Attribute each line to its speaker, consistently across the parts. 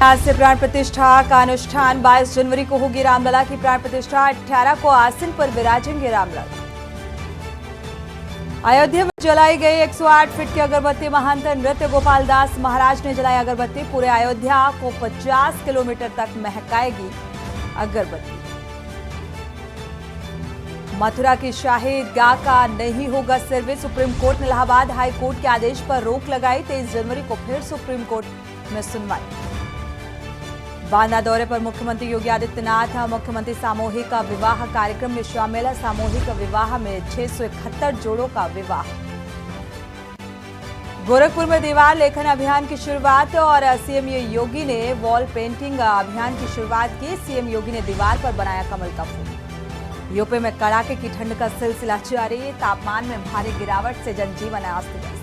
Speaker 1: आज से प्राण प्रतिष्ठा का अनुष्ठान 22 जनवरी को होगी। रामलला की प्राण प्रतिष्ठा 18 को आसन पर विराजेंगे रामलला। अयोध्या में जलाई गई 108 फीट की अगरबत्ती। महंत नृत्य गोपाल दास महाराज ने जलाई अगरबत्ती। पूरे अयोध्या को 50 किलोमीटर तक महकाएगी अगरबत्ती। मथुरा की शाही ईदगाह का नहीं होगा सर्वे। सुप्रीम कोर्ट ने इलाहाबाद हाई कोर्ट के आदेश पर रोक लगाई। 23 जनवरी को फिर सुप्रीम कोर्ट में सुनवाई। बांदा दौरे पर मुख्यमंत्री योगी आदित्यनाथ। मुख्यमंत्री सामूहिक विवाह कार्यक्रम में शामिल। सामूहिक विवाह में 671 जोड़ों का विवाह। गोरखपुर में दीवार लेखन अभियान की शुरुआत और सीएम योगी ने वॉल पेंटिंग अभियान की शुरुआत की। सीएम योगी ने दीवार पर बनाया कमल का फूल। यूपी में कड़ाके की ठंड का सिलसिला जारी। तापमान में भारी गिरावट से जनजीवन अस्त व्यस्त।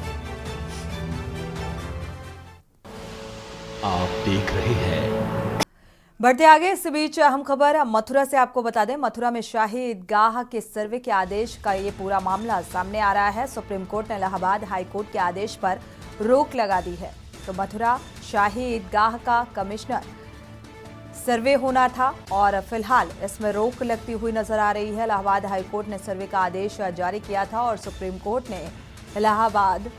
Speaker 2: आप देख रहे हैं।
Speaker 1: बढ़ते आगे, इस बीच अहम खबर मथुरा से आपको बता दें। मथुरा में शाही ईदगाह के सर्वे के आदेश का ये पूरा मामला सामने आ रहा है। सुप्रीम कोर्ट ने इलाहाबाद हाई कोर्ट के आदेश पर रोक लगा दी है। तो मथुरा शाही ईदगाह का कमिश्नर सर्वे होना था और फिलहाल इसमें रोक लगती हुई नजर आ रही है। इलाहाबाद हाई कोर्ट ने सर्वे का आदेश जारी किया था और सुप्रीम कोर्ट ने इलाहाबाद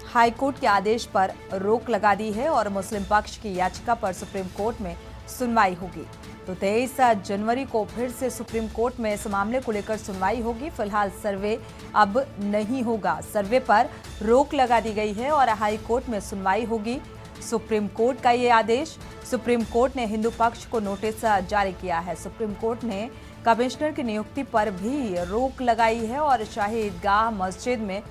Speaker 1: हाई कोर्ट के आदेश पर रोक लगा दी है और मुस्लिम पक्ष की याचिका पर सुप्रीम कोर्ट में सुनवाई होगी। तो 23 जनवरी को फिर से सुप्रीम कोर्ट में इस मामले को लेकर सुनवाई होगी। फिलहाल सर्वे अब नहीं होगा। सर्वे पर रोक लगा दी गई है और हाई कोर्ट में सुनवाई होगी। सुप्रीम कोर्ट का ये आदेश। सुप्रीम कोर्ट ने हिंदू पक्ष को नोटिस जारी किया है। सुप्रीम कोर्ट ने कमिश्नर की नियुक्ति पर भी रोक लगाई है और शाही ईदगाह मस्जिद में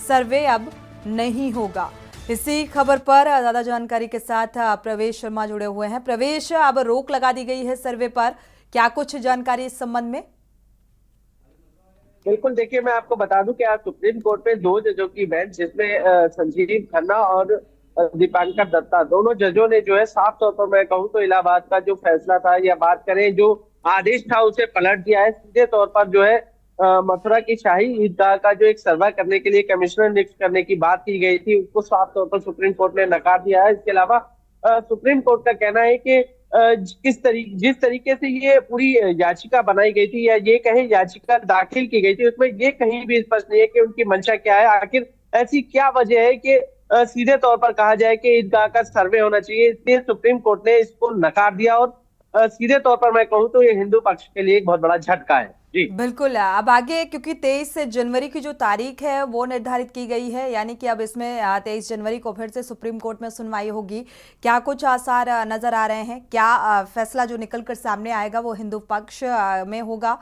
Speaker 1: सर्वे अब नहीं होगा। इसी खबर पर ज्यादा जानकारी के साथ प्रवेश शर्मा जुड़े हुए हैं। प्रवेश, अब रोक लगा दी गई है सर्वे पर, क्या कुछ जानकारी इस संबंध में?
Speaker 3: बिल्कुल, देखिए मैं आपको बता दूं कि आज सुप्रीम कोर्ट में दो जजों की बेंच, जिसमें संजीव खन्ना और दीपांकर दत्ता, दोनों जजों ने जो है साफ तौर पर मैं कहूं तो इलाहाबाद का जो फैसला था या बात करें जो आदेश था उसे पलट दिया है। सीधे तौर पर जो है मथुरा की शाही ईदगाह का जो एक सर्वे करने के लिए कमिश्नर नियुक्त करने की बात की गई थी उसको साफ तौर पर सुप्रीम कोर्ट ने नकार दिया है। इसके अलावा सुप्रीम कोर्ट का कहना है कि जिस तरीके से ये पूरी याचिका बनाई गई थी या ये कहीं याचिका दाखिल की गई थी उसमें ये कहीं भी स्पष्ट नहीं है कि उनकी मंशा क्या है। आखिर ऐसी क्या वजह है कि सीधे तौर पर कहा जाए कि ईदगाह का सर्वे होना चाहिए। इसलिए सुप्रीम कोर्ट ने इसको नकार दिया और सीधे तौर पर मैं कहूँ तो ये हिंदू पक्ष के लिए एक बहुत बड़ा झटका है। जी
Speaker 1: बिल्कुल। अब आगे, क्योंकि 23 जनवरी की जो तारीख है वो निर्धारित की गई है, यानी कि अब इसमें 23 जनवरी को फिर से सुप्रीम कोर्ट में सुनवाई होगी। क्या कुछ आसार नजर आ रहे हैं? क्या फैसला जो निकलकर सामने आएगा वो हिंदू पक्ष में होगा?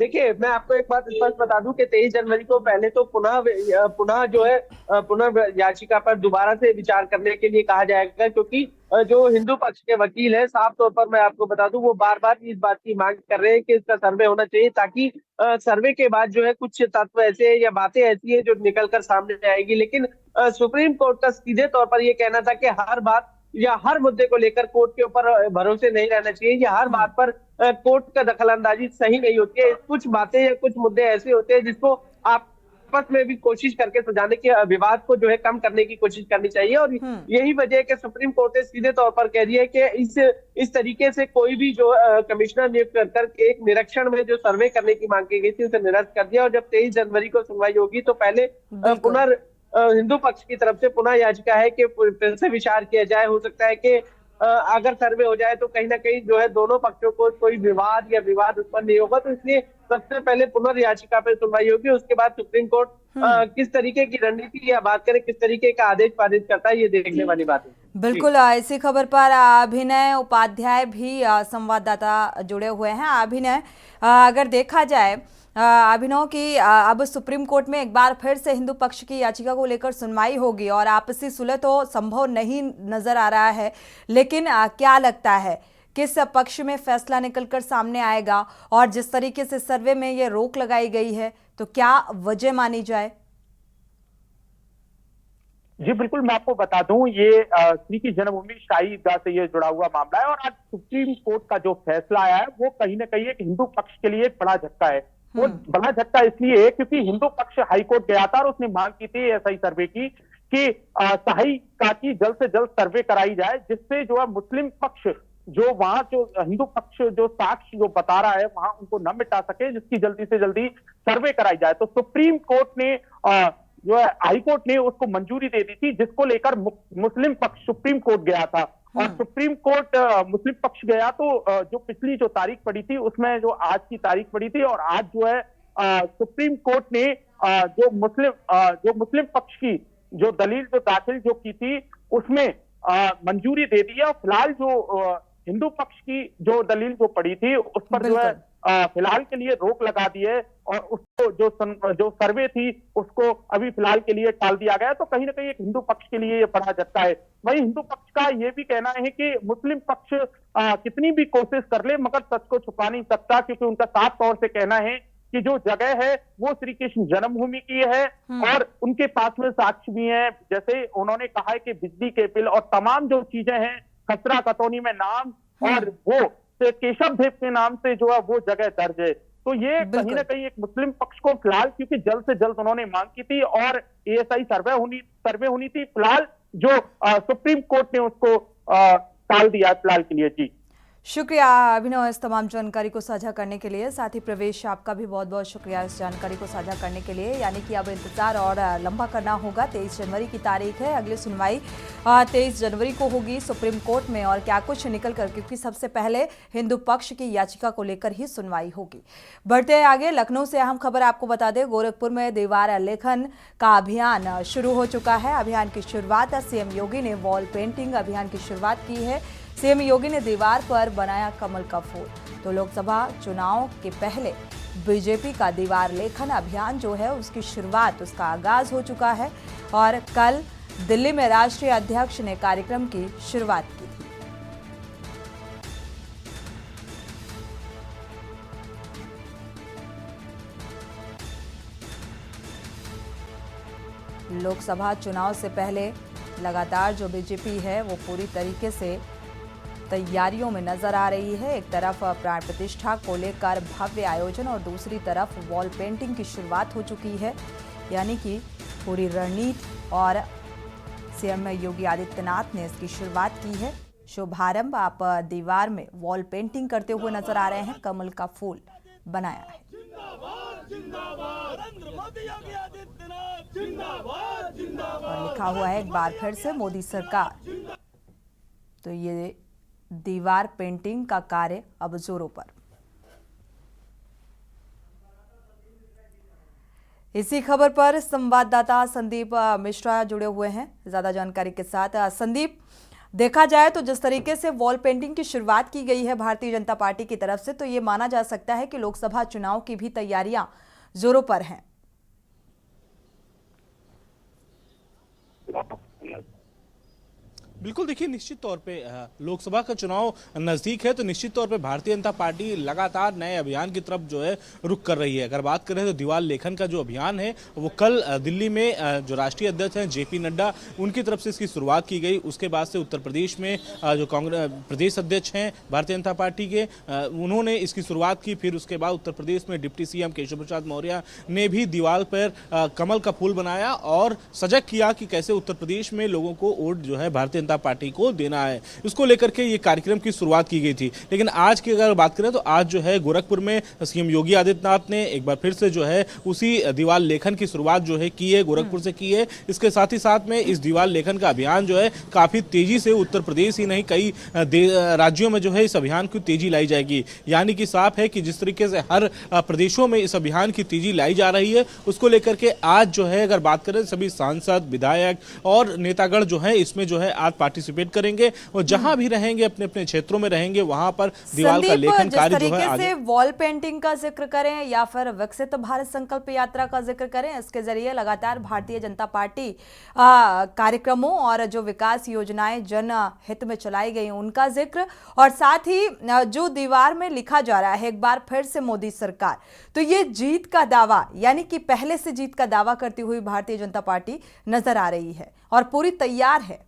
Speaker 3: देखिए मैं आपको एक बात स्पष्ट बता दूं कि 23 जनवरी को पहले तो पुनः जो है पुनः याचिका पर दोबारा से विचार करने के लिए कहा जाएगा, क्योंकि जो हिंदू पक्ष के वकील है साफ तौर पर मैं आपको बता दूं वो बार बार इस बात की मांग कर रहे हैं कि इसका सर्वे होना चाहिए, ताकि सर्वे के बाद जो है कुछ तत्व ऐसे या बातें ऐसी है जो निकल कर सामने आएगी। लेकिन सुप्रीम कोर्ट का सीधे तौर पर यह कहना था कि हर बात या हर मुद्दे को लेकर कोर्ट के ऊपर भरोसे नहीं रहना चाहिए या हर बात पर कोर्ट का दखलंदाजी सही नहीं होती है। कुछ बातें या कुछ मुद्दे ऐसे होते हैं जिसको आपस में भी कोशिश करके सुलझाने के विवाद को जो है कम करने की कोशिश करनी चाहिए। और यही वजह है कि सुप्रीम कोर्ट ने सीधे तौर पर कह दिया है कि इस तरीके से कोई भी जो कमिश्नर नियुक्त कर एक निरीक्षण में जो सर्वे करने की मांग की गई थी उसे निरस्त कर दिया। और जब 23 जनवरी को सुनवाई होगी तो पहले हिंदू पक्ष की तरफ से पुनः याचिका है कि फिर से विचार किया जाए। हो सकता है कि अगर सर्वे हो जाए तो कहीं ना कहीं जो है दोनों पक्षों को कोई विवाद उत्पन्न नहीं होगा। तो इसलिए सबसे पहले पुनर्याचिका पर सुनवाई होगी, उसके बाद सुप्रीम कोर्ट किस तरीके की रणनीति या बात करें किस तरीके का आदेश पारित करता है ये देखने वाली बात है।
Speaker 1: बिल्कुल। इसी खबर पर अभिनय उपाध्याय भी संवाददाता जुड़े हुए हैं। अभिनय, अगर देखा जाए अभिनव की अब सुप्रीम कोर्ट में एक बार फिर से हिंदू पक्ष की याचिका को लेकर सुनवाई होगी और आपसी सुलह तो संभव नहीं नजर आ रहा है, लेकिन क्या लगता है किस पक्ष में फैसला निकलकर सामने आएगा? और जिस तरीके से सर्वे में ये रोक लगाई गई है तो क्या वजह मानी जाए?
Speaker 4: जी बिल्कुल, मैं आपको बता दूं ये श्री की जन्मभूमि शाही ईदगाह से ये जुड़ा हुआ मामला है और आज सुप्रीम कोर्ट का जो फैसला आया है वो कहीं ना कहीं एक हिंदू पक्ष के लिए एक बड़ा झटका है। वो बड़ा झटका इसलिए क्योंकि हिंदू पक्ष हाईकोर्ट गया था और उसने मांग की थी एसआई सर्वे की कि सहायिका की जल्द से जल्द सर्वे कराई जाए, जिससे जो है मुस्लिम पक्ष जो वहां जो हिंदू पक्ष जो साक्ष्य जो बता रहा है वहां उनको न मिटा सके, जिसकी जल्दी से जल्दी सर्वे कराई जाए। तो सुप्रीम कोर्ट ने जो है हाई कोर्ट ने उसको मंजूरी दे दी थी, जिसको लेकर मुस्लिम पक्ष सुप्रीम कोर्ट गया था। और सुप्रीम कोर्ट मुस्लिम पक्ष गया तो जो पिछली जो तारीख पड़ी थी उसमें जो आज की तारीख पड़ी थी, और आज जो है सुप्रीम कोर्ट ने जो मुस्लिम पक्ष की जो दलील जो दाखिल जो की थी उसमें मंजूरी दे दी है। और फिलहाल जो हिंदू पक्ष की जो दलील जो पड़ी थी उस पर जो है फिलहाल के लिए रोक लगा दी है, और उसको जो सर्वे थी उसको अभी फिलहाल के लिए टाल दिया गया। तो कहीं ना कहीं एक हिंदू पक्ष के लिए ये बड़ा झटका है। वहीं हिंदू पक्ष का ये भी कहना है कि मुस्लिम पक्ष कितनी भी कोशिश कर ले मगर सच को छुपा नहीं सकता, क्योंकि उनका साफ तौर से कहना है कि जो जगह है वो श्री कृष्ण जन्मभूमि की है, और उनके पास में साक्ष्य भी है। जैसे उन्होंने कहा है कि बिजली के बिल और तमाम जो चीजें हैं, खसरा खतौनी में नाम और वो केशव देव के नाम से जो है वो जगह दर्ज है। तो ये कहीं ना कहीं एक मुस्लिम पक्ष को फिलहाल, क्योंकि जल्द से जल्द उन्होंने मांग की थी और एएसआई सर्वे होनी थी, फिलहाल जो सुप्रीम कोर्ट ने उसको टाल दिया फिलहाल के लिए। जी
Speaker 1: शुक्रिया अभिनव इस तमाम जानकारी को साझा करने के लिए। साथ ही प्रवेश आपका भी बहुत बहुत शुक्रिया इस जानकारी को साझा करने के लिए। यानी कि अब इंतजार और लंबा करना होगा। 23 जनवरी की तारीख है, अगली सुनवाई 23 जनवरी को होगी सुप्रीम कोर्ट में, और क्या कुछ निकल कर, क्योंकि सबसे पहले हिंदू पक्ष की याचिका को लेकर ही सुनवाई होगी। बढ़ते आगे, लखनऊ से अहम खबर आपको बता दें, गोरखपुर में दीवार लेखन का अभियान शुरू हो चुका है। अभियान की शुरुआत सीएम योगी ने वॉल पेंटिंग अभियान की शुरुआत की है। सीएम योगी ने दीवार पर बनाया कमल का फूल। तो लोकसभा चुनाव के पहले बीजेपी का दीवार लेखन अभियान जो है उसकी शुरुआत, उसका आगाज हो चुका है, और कल दिल्ली में राष्ट्रीय अध्यक्ष ने कार्यक्रम की शुरुआत की थी। लोकसभा चुनाव से पहले लगातार जो बीजेपी है वो पूरी तरीके से तैयारियों में नजर आ रही है। एक तरफ प्राण प्रतिष्ठा को लेकर भव्य आयोजन और दूसरी तरफ वॉल पेंटिंग की शुरुआत हो चुकी है। यानी कि पूरी रणनीति, और सीएम योगी आदित्यनाथ ने इसकी शुरुआत की है। शुभारंभ आप दीवार में वॉल पेंटिंग करते हुए नजर आ रहे हैं, कमल का फूल बनाया है। और लिखा हुआ है एक बार फिर से मोदी सरकार। तो ये दीवार पेंटिंग का कार्य अब जोरों पर। इसी खबर पर संवाददाता संदीप मिश्रा जुड़े हुए हैं ज्यादा जानकारी के साथ। संदीप, देखा जाए तो जिस तरीके से वॉल पेंटिंग की शुरुआत की गई है भारतीय जनता पार्टी की तरफ से, तो ये माना जा सकता है कि लोकसभा चुनाव की भी तैयारियां जोरों पर हैं।
Speaker 2: बिल्कुल, देखिए निश्चित तौर पे लोकसभा का चुनाव नज़दीक है, तो निश्चित तौर पे भारतीय जनता पार्टी लगातार नए अभियान की तरफ जो है रुख कर रही है। अगर बात करें तो दीवार लेखन का जो अभियान है वो कल दिल्ली में जो राष्ट्रीय अध्यक्ष हैं जेपी नड्डा, उनकी तरफ से इसकी शुरुआत की गई। उसके बाद से उत्तर प्रदेश में जो कांग्रेस प्रदेश अध्यक्ष हैं भारतीय जनता पार्टी के, उन्होंने इसकी शुरुआत की। फिर उसके बाद उत्तर प्रदेश में डिप्टी सीएम केशव प्रसाद मौर्य ने भी दीवार पर कमल का फूल बनाया और सजग किया कि कैसे उत्तर प्रदेश में लोगों को वोट जो है भारतीय जनता पार्टी को देना है। इसको लेकर के ये कार्यक्रम की शुरुआत की गई थी। लेकिन आज की अगर बात करें तो आज जो है गोरखपुर में सीएम योगी आदित्यनाथ ने एक बार फिर से जो है उसी दीवार लेखन की शुरुआत जो है की है, गोरखपुर से की है। इसके साथ ही साथ में इस दीवार लेखन का अभियान जो है काफी तेजी से उत्तर प्रदेश ही नहीं कई राज्यों में जो है इस अभियान की तेजी लाई जाएगी। यानी कि साफ है कि जिस तरीके से हर प्रदेशों में इस अभियान की तेजी लाई जा रही है, उसको लेकर के आज जो है अगर बात करें सभी सांसद, विधायक और नेतागण जो है इसमें जो है आज पार्टिसिपेट करेंगे और जहां भी रहेंगे अपने अपने क्षेत्रों में रहेंगे वहां पर दीवार का लेखन कार्य जो है आगे।
Speaker 1: वॉल पेंटिंग का जिक्र करें या फिर विकसित भारत संकल्प यात्रा का जिक्र करें, इसके जरिए लगातार भारतीय जनता पार्टी कार्यक्रमों और जो विकास योजनाएं जन हित में चलाई गई उनका जिक्र, और साथ ही जो दीवार में लिखा जा रहा है एक बार फिर से मोदी सरकार, तो ये जीत का दावा, यानी कि पहले से जीत का दावा करती हुई भारतीय जनता पार्टी नजर आ रही है और पूरी तैयार है।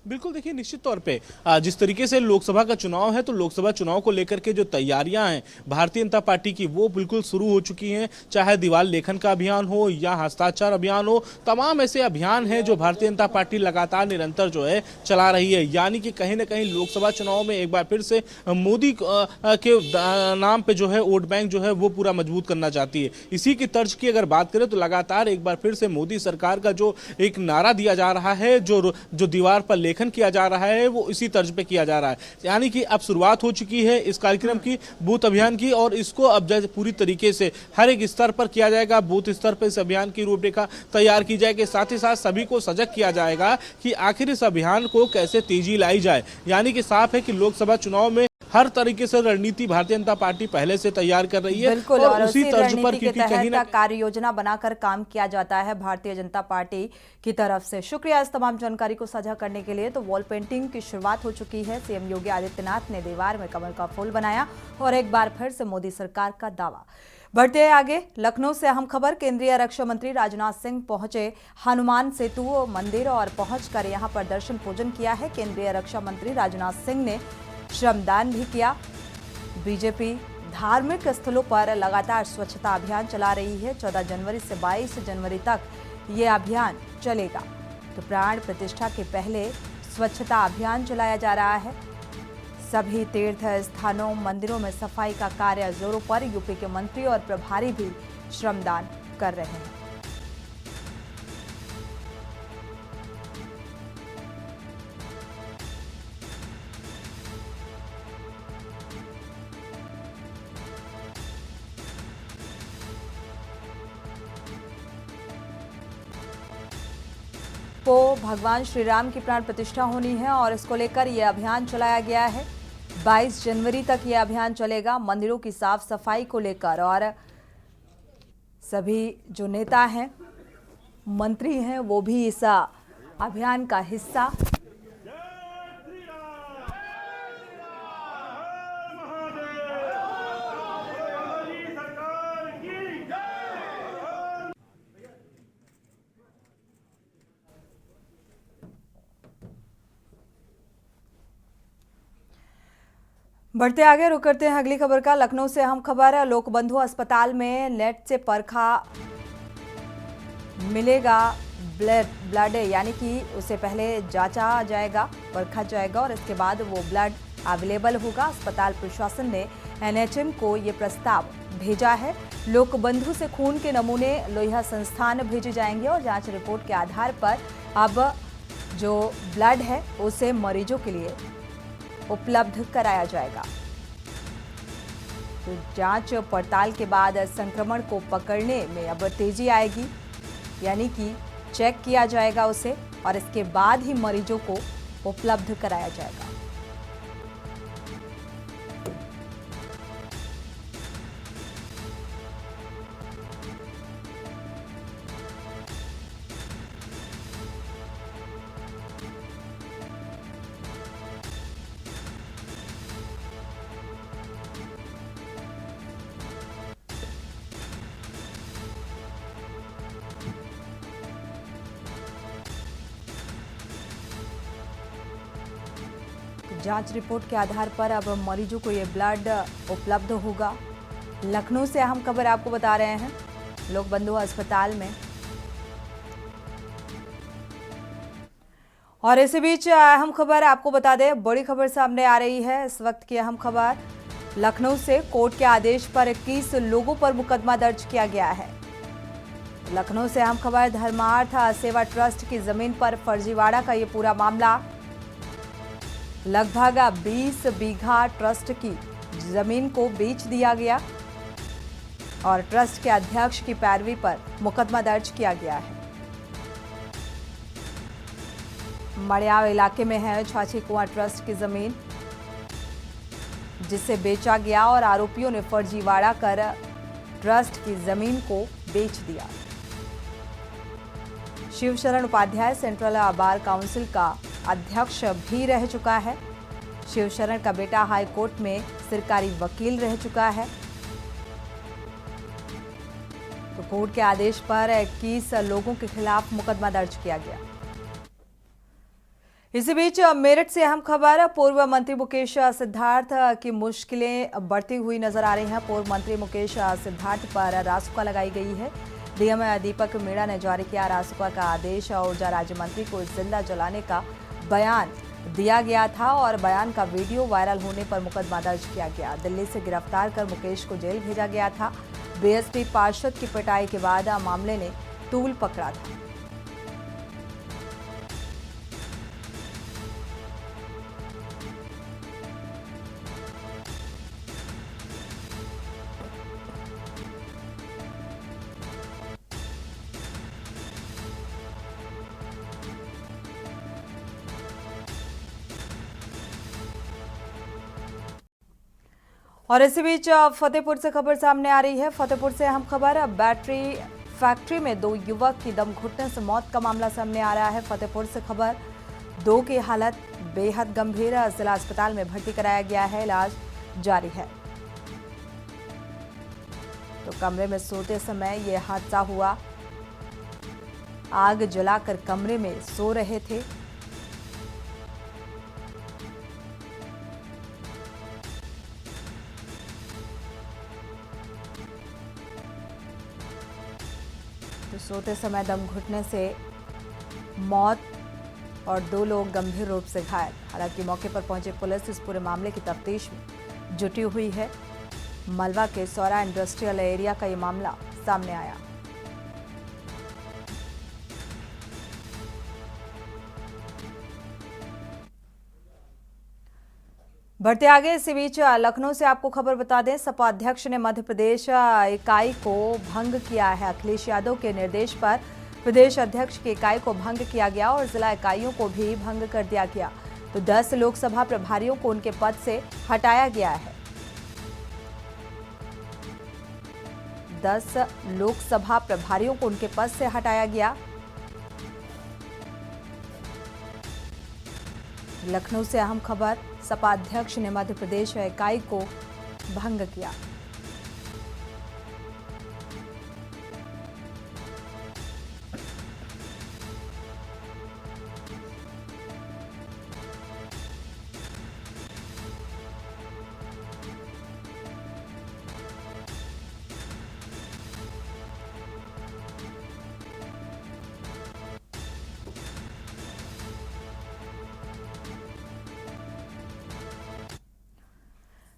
Speaker 2: बिल्कुल, देखिए निश्चित तौर पे जिस तरीके से लोकसभा का चुनाव है, तो लोकसभा चुनाव को लेकर के जो तैयारियां हैं भारतीय जनता पार्टी की, वो बिल्कुल शुरू हो चुकी हैं। चाहे दीवार लेखन का अभियान हो या हस्ताक्षर अभियान हो, तमाम ऐसे अभियान हैं जो भारतीय जनता पार्टी लगातार निरंतर जो है चला रही है। यानी कि कहीं ना कहीं लोकसभा चुनाव में एक बार फिर से मोदी के नाम पे जो है वोट बैंक जो है वो पूरा मजबूत करना चाहती है। इसी की तर्ज की अगर बात करें तो लगातार एक बार फिर से मोदी सरकार का जो एक नारा दिया जा रहा है, जो दीवार पर लेखन किया जा रहा है, वो इसी तर्ज पे किया जा रहा है। यानी कि अब शुरुआत हो चुकी है इस कार्यक्रम की, बूथ अभियान की, और इसको अब जैसे पूरी तरीके से हर एक स्तर पर किया जाएगा। बूथ स्तर पर इस अभियान की रूपरेखा तैयार की जाएगी, साथ ही साथ सभी को सजग किया जाएगा कि आखिर इस अभियान को कैसे तेजी लाई जाए। यानी कि साफ है कि लोकसभा चुनाव में हर तरीके से रणनीति भारतीय जनता पार्टी पहले से तैयार कर रही है।
Speaker 1: बिल्कुल, और उसी
Speaker 2: तर्ज पर
Speaker 1: रणनीति के तहत कार्य योजना बनाकर काम किया जाता है भारतीय जनता पार्टी की तरफ से। शुक्रिया इस तमाम जानकारी को साझा करने के लिए। तो वॉल पेंटिंग की शुरुआत हो चुकी है। सीएम योगी आदित्यनाथ ने दीवार में कमल का फूल बनाया और एक बार फिर से मोदी सरकार का दावा। बढ़ते हैं आगे, लखनऊ से अहम खबर। केंद्रीय रक्षा मंत्री राजनाथ सिंह पहुंचे हनुमान सेतु मंदिर और पहुंचकर यहां पर दर्शन पूजन किया है। केंद्रीय रक्षा मंत्री राजनाथ सिंह ने श्रमदान भी किया। बीजेपी धार्मिक स्थलों पर लगातार स्वच्छता अभियान चला रही है। 14 जनवरी से 22 जनवरी तक ये अभियान चलेगा। तो प्राण प्रतिष्ठा के पहले स्वच्छता अभियान चलाया जा रहा है। सभी तीर्थ स्थानों, मंदिरों में सफाई का कार्य जोरों पर। यूपी के मंत्री और प्रभारी भी श्रमदान कर रहे हैं। को भगवान श्री राम की प्राण प्रतिष्ठा होनी है और इसको लेकर यह अभियान चलाया गया है। 22 जनवरी तक यह अभियान चलेगा मंदिरों की साफ सफाई को लेकर। और सभी जो नेता हैं, मंत्री हैं, वो भी इस अभियान का हिस्सा। बढ़ते आगे, रुक करते हैं अगली खबर का। लखनऊ से अहम खबर है। लोकबंधु अस्पताल में नेट से परखा मिलेगा ब्लड, यानी कि उसे पहले जांचा जाएगा, परखा जाएगा और इसके बाद वो ब्लड अवेलेबल होगा। अस्पताल प्रशासन ने एनएचएम को ये प्रस्ताव भेजा है। लोकबंधु से खून के नमूने लोहिया संस्थान भेजे जाएंगे और जांच रिपोर्ट के आधार पर अब जो ब्लड है उसे मरीजों के लिए उपलब्ध कराया जाएगा। तो जांच पड़ताल के बाद संक्रमण को पकड़ने में अब तेजी आएगी, यानी कि चेक किया जाएगा उसे और इसके बाद ही मरीजों को उपलब्ध कराया जाएगा। जांच रिपोर्ट के आधार पर अब मरीजों को ये ब्लड उपलब्ध होगा। लखनऊ से अहम खबर आपको बता रहे हैं। लोकबंधु अस्पताल में और इसी बीच अहम खबर आपको बता दें, बड़ी खबर सामने आ रही है इस वक्त की अहम खबर। लखनऊ से कोर्ट के आदेश पर 21 लोगों पर मुकदमा दर्ज किया गया है। लखनऊ से अहम खबर, धर्मार्थ सेवा ट्रस्ट की जमीन पर फर्जीवाड़ा का ये पूरा मामला। लगभग 20 बीघा ट्रस्ट की जमीन को बेच दिया गया और ट्रस्ट के अध्यक्ष की पैरवी पर मुकदमा दर्ज किया गया है। मड़ियाव इलाके में है छाछी कुआं ट्रस्ट की जमीन, जिसे बेचा गया और आरोपियों ने फर्जीवाड़ा कर ट्रस्ट की जमीन को बेच दिया। Shivsharan Upadhyay central bar council का अध्यक्ष भी रह चुका है। शिवशरण का बेटा हाई कोर्ट में सरकारी वकील रह चुका है। तो कोर्ट के आदेश पर 21 लोगों के खिलाफ मुकदमा दर्ज किया गया। इसी बीच मेरठ से अहम खबर, पूर्व मंत्री मुकेश सिद्धार्थ की मुश्किलें बढ़ती हुई नजर आ रही हैं। पूर्व मंत्री मुकेश सिद्धार्थ पर रासुका लगाई गई है। डीएम दीपक मीणा ने जारी किया रासुका का आदेश। ऊर्जा राज्य मंत्री को जिंदा जलाने का बयान दिया गया था और बयान का वीडियो वायरल होने पर मुकदमा दर्ज किया गया। दिल्ली से गिरफ्तार कर मुकेश को जेल भेजा गया था। बीएसपी पार्षद की पिटाई के बाद मामले ने तूल पकड़ा था। और इसी बीच फतेहपुर से खबर सामने आ रही है। फतेहपुर से अहम खबर, बैटरी फैक्ट्री में 2 युवक की दम घुटने से मौत का मामला सामने आ रहा है। फतेहपुर से खबर, 2 की हालत बेहद गंभीर, जिला अस्पताल में भर्ती कराया गया है, इलाज जारी है। तो कमरे में सोते समय यह हादसा हुआ। आग जलाकर कमरे में सो रहे थे। तो सोते समय दम घुटने से मौत और 2 लोग गंभीर रूप से घायल। हालांकि मौके पर पहुंची पुलिस इस पूरे मामले की तफ्तीश में जुटी हुई है। मलवा के सौरा इंडस्ट्रियल एरिया का ये मामला सामने आया। बढ़ते आगे, इसी बीच लखनऊ से आपको खबर बता दें, सपा अध्यक्ष ने मध्य प्रदेश इकाई को भंग किया है। अखिलेश यादव के निर्देश पर प्रदेश अध्यक्ष की इकाई को भंग किया गया और जिला इकाइयों को भी भंग कर दिया गया। तो 10 लोकसभा प्रभारियों को उनके पद से हटाया गया है। 10 लोकसभा प्रभारियों को उनके पद से हटाया गया। लखनऊ से अहम खबर, सपा अध्यक्ष ने मध्य प्रदेश इकाई को भंग किया।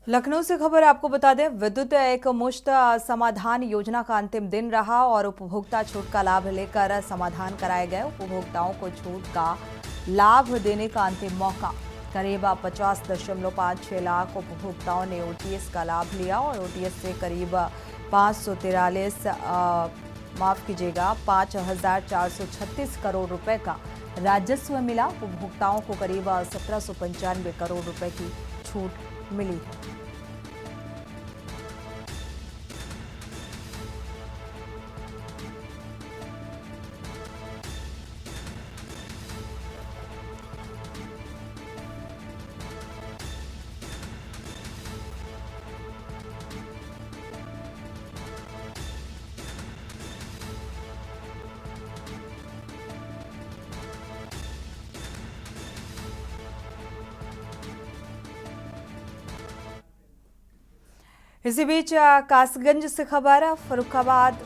Speaker 1: लखनऊ से खबर आपको बता दें, विद्युत एक मुश्त समाधान योजना का अंतिम दिन रहा और उपभोक्ता छूट का लाभ लेकर समाधान कराए गए। उपभोक्ताओं को छूट का लाभ देने का अंतिम मौका। करीब 50.56 लाख उपभोक्ताओं ने ओटीएस का लाभ लिया और ओटीएस से करीब 5,436 करोड़ रुपए का राजस्व मिला। उपभोक्ताओं को करीब 1795 करोड़ रुपए की छूट मिली है। इसी बीच कासगंज से खबर, फर्रुखाबाद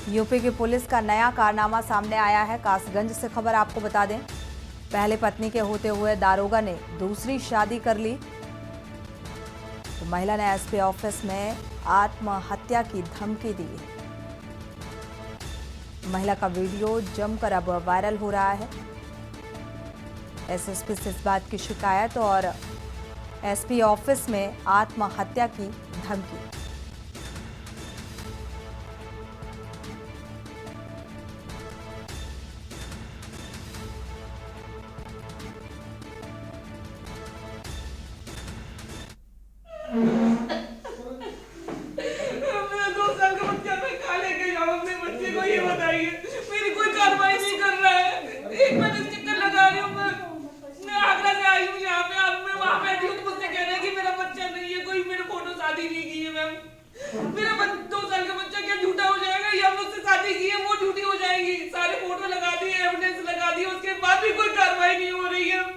Speaker 1: यूपी की पुलिस का नया कारनामा सामने आया है। कासगंज से खबर आपको बता दें, पहले पत्नी के होते हुए दारोगा ने दूसरी शादी कर ली। तो महिला ने एसपी ऑफिस में आत्महत्या की धमकी दी है। महिला का वीडियो जमकर अब वायरल हो रहा है। एसएसपी से इस बात की शिकायत और एसपी ऑफिस में आत्महत्या की धमकी।
Speaker 5: मेरा 2 साल का बच्चा, मैं कहाँ लेके जाऊँ अपने बच्चे को, ये बताइए। मेरी कोई कार्रवाई नहीं कर रहा है। 1 महीने से चक्कर लगा रही हूँ मैं आगरा से आई हूँ यहाँ पे। अब मैं वहाँ बैठी हूँ तो मुझसे कह रहे हैं कि मेरा बच्चा नहीं है, कोई मेरे फोटो शादी नहीं की है मैम। मेरा 2 साल का बच्चा क्या झूठा हो जाएगा, या मुझसे शादी की है वो झूठी हो जाएगी। सारे फोटो लगा दिए, एविडेंस लगा दिए, उसके बाद भी कोई कार्रवाई नहीं हो रही है।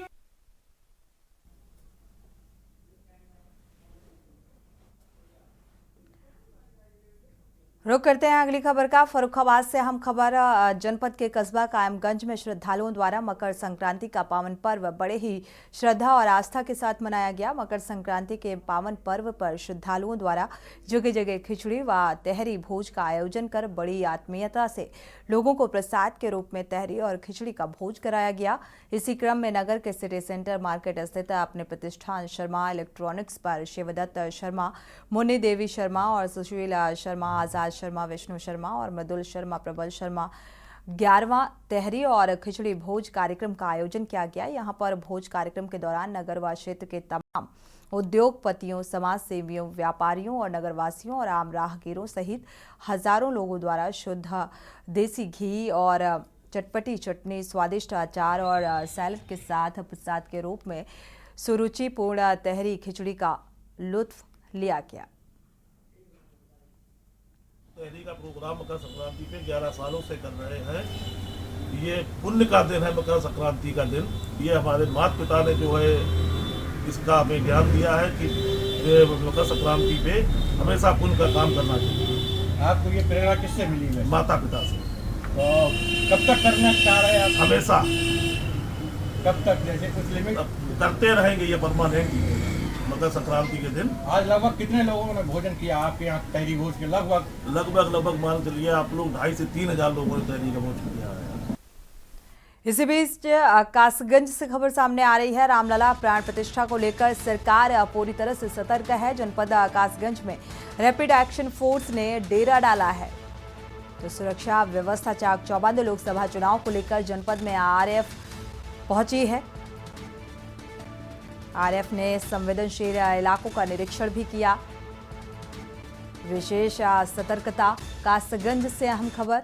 Speaker 1: रुक करते हैं अगली खबर का। फर्रुखाबाद से हम खबर जनपद के कस्बा कायमगंज में श्रद्धालुओं द्वारा मकर संक्रांति का पावन पर्व बड़े ही श्रद्धा और आस्था के साथ मनाया गया। मकर संक्रांति के पावन पर्व पर श्रद्धालुओं द्वारा जगह जगह खिचड़ी व तहरी भोज का आयोजन कर बड़ी आत्मीयता से लोगों को प्रसाद के रूप में तहरी और खिचड़ी का भोज कराया गया। इसी क्रम में नगर के सिटी सेंटर मार्केट स्थित अपने प्रतिष्ठान शर्मा इलेक्ट्रॉनिक्स पर शिवदत्त शर्मा, मुन्नी देवी शर्मा और सुशील शर्मा, आजाद शर्मा, विष्णु शर्मा और मृदुल शर्मा, प्रबल शर्मा 11वां तहरी और खिचड़ी भोज कार्यक्रम का आयोजन किया गया। यहां पर भोज कार्यक्रम के दौरान नगर व क्षेत्र के तमाम उद्योगपतियों, समाज सेवियों, व्यापारियों और नगरवासियों और आम राहगीरों सहित हजारों लोगों द्वारा शुद्ध देसी घी और चटपटी चटनी, स्वादिष्ट अचार और सैलेड के साथ प्रसाद के रूप में सुरुचिपूर्ण तहरी खिचड़ी का लुत्फ लिया गया।
Speaker 6: तहरी का प्रोग्राम मकर संक्रांति पे 11 सालों से कर रहे हैं। ये पुण्य का दिन है मकर संक्रांति का दिन। ये हमारे माता पिता ने जो है इसका हमें ज्ञान दिया है कि मकर संक्रांति पे हमेशा पुण्य का काम करना चाहिए।
Speaker 7: आपको ये प्रेरणा किससे मिली है?
Speaker 6: माता पिता से।
Speaker 7: तो कब तक करना चाह रहे हैं आप?
Speaker 6: हमेशा।
Speaker 7: कब तक? जैसे कुछ लिमिट?
Speaker 6: करते रहेंगे, ये परमानेंट मकर संक्रांति के दिन।
Speaker 7: आज लगभग कितने लोगों ने भोजन किया आपके यहाँ तहरी भोज के?
Speaker 6: लगभग मान चलिए आप लोग 2,500 से 3,000 लोगों ने तहरी का भोज किया है।
Speaker 1: इसी बीच कासगंज से खबर सामने आ रही है। रामलला प्राण प्रतिष्ठा को लेकर सरकार पूरी तरह से सतर्क है। जनपद कासगंज में रैपिड एक्शन फोर्स ने डेरा डाला है। तो सुरक्षा व्यवस्था चाक चौबंद लोकसभा चुनाव को लेकर जनपद में आरएफ पहुंची है। आरएफ ने संवेदनशील इलाकों का निरीक्षण भी किया। विशेष सतर्कता। कासगंज से अहम खबर।